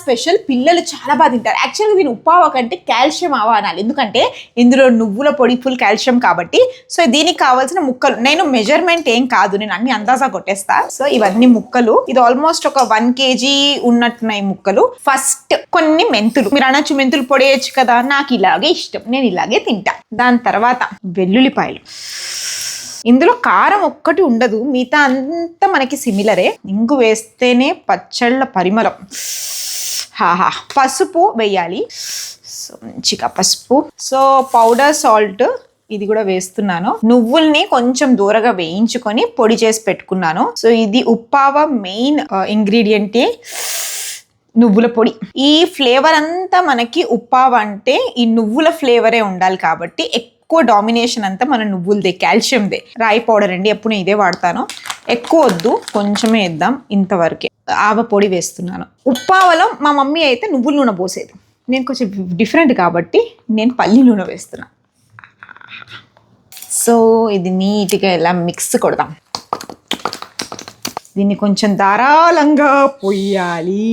Special. పిల్లలు చాలా బాగా తింటారు. యాక్చువల్గా దీని ఉప్పావ కంటే కాల్షియం ఆవా అనాలి, ఎందుకంటే ఇందులో నువ్వుల పొడి ఫుల్ కాల్షియం కాబట్టి. సో దీనికి కావాల్సిన ముక్కలు, నేను మెజర్మెంట్ ఏం కాదు, నేను అన్ని అందాజా కొట్టేస్తా. సో ఇవన్నీ ముక్కలు, ఇది ఆల్మోస్ట్ ఒక 1 kg ఉన్నట్టున్నాయి ముక్కలు. ఫస్ట్ కొన్ని మెంతులు, మీరు అనొచ్చు మెంతులు పొడేయచ్చు కదా, నాకు ఇలాగే ఇష్టం, నేను ఇలాగే తింటా. దాని తర్వాత వెల్లుల్లిపాయలు. ఇందులో కారం ఒక్కటి ఉండదు, మిగతా అంతా మనకి సిమిలరే. ఇంగు వేస్తేనే పచ్చళ్ళ పరిమళం. హాహా. పసుపు వేయాలి, సో మంచిగా పసుపు. సో పౌడర్ సాల్ట్ ఇది కూడా వేస్తున్నాను. నువ్వుల్ని కొంచెం దూరగా వేయించుకొని పొడి చేసి పెట్టుకున్నాను. సో ఇది ఉప్పావ మెయిన్ ఇంగ్రీడియంటే నువ్వుల పొడి. ఈ ఫ్లేవర్ అంతా మనకి ఉప్పావ అంటే ఈ నువ్వుల ఫ్లేవరే ఉండాలి కాబట్టి ఎక్కువ డామినేషన్ అంతా మన నువ్వులదే, కాల్షియందే. రాయి పౌడర్ అండి, ఎప్పుడు నేను ఇదే వాడతాను. ఎక్కువ వద్దు, కొంచెమే వేద్దాం, ఇంతవరకే. ఆవ పొడి వేస్తున్నాను. ఉప్పావలో మా మమ్మీ అయితే నువ్వుల నూనె పోసేది, నేను కొంచెం డిఫరెంట్ కాబట్టి నేను పల్లి నూనె వేస్తున్నా. సో ఇది నీట్గా ఇలా మిక్స్ కొడదాం. దీన్ని కొంచెం ధారాళంగా పొయ్యాలి.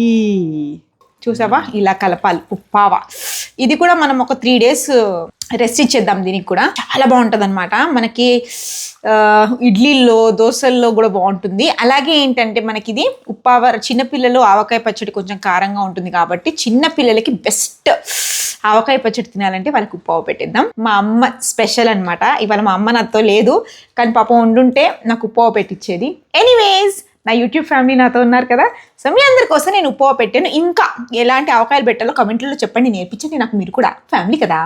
చూసావా, ఇలా కలపాలి ఉప్పావ. ఇది కూడా మనం ఒక 3 days రెస్ట్ ఇచ్చేద్దాం. దీనికి కూడా చాలా బాగుంటుంది అనమాట. మనకి ఇడ్లీల్లో, దోశల్లో కూడా బాగుంటుంది. అలాగే ఏంటంటే మనకి ఇది ఉప్పావ, చిన్నపిల్లలు ఆవకాయ పచ్చడి కొంచెం కారంగా ఉంటుంది కాబట్టి చిన్నపిల్లలకి బెస్ట్. ఆవకాయ పచ్చడి తినాలంటే వాళ్ళకి ఉప్పావ పెట్టిద్దాం. మా అమ్మ స్పెషల్ అనమాట. ఇవాళ మా అమ్మ నాతో లేదు, కానీ పాపం వండుంటే నాకు ఉప్పావ పెట్టించేది. ఎనీవేస్, నా యూట్యూబ్ ఫ్యామిలీ నాతో ఉన్నారు కదా, సో మీ అందరి కోసం నేను ఉప్పావ పెట్టాను. ఇంకా ఎలాంటి ఆవకాయలు పెట్టాలో కమెంట్లలో చెప్పండి, నేర్పించండి నాకు, మీరు కూడా ఫ్యామిలీ కదా.